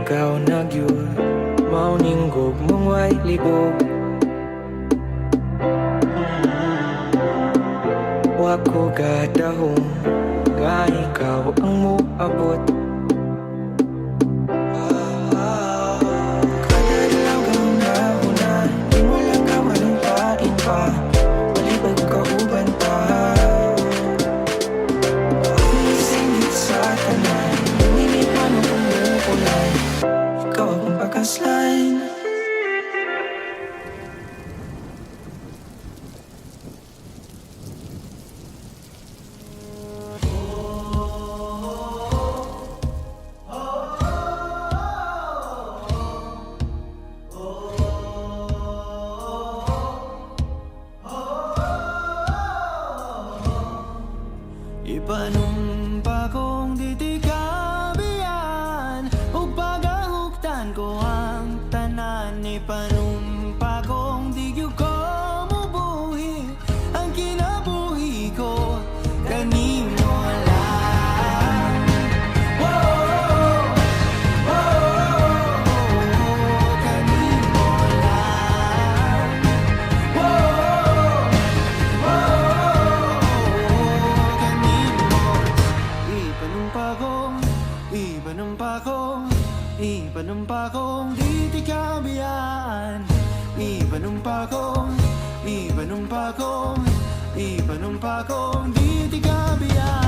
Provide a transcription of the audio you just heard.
ikaw nagyud mauninggog mong way libog. Wako gadahong nga ikaw ang moabot. Kadalagang nauna, di mo lang kawalumpain pa. Malibag ka uban pa. Singit sa tanan, luminip man ang umuulan. Ikaw ang pagkaslan. Ipanumpa kong titikabian ug pagahuktan ko ang tanan. Ipanumpa kong di gyud ko mubuhi ang kinabuhi ko kanimo lang. Whoa, kanimo lang. Ipanumpa kong di tikabian. Ipanumpa kong di tikabian.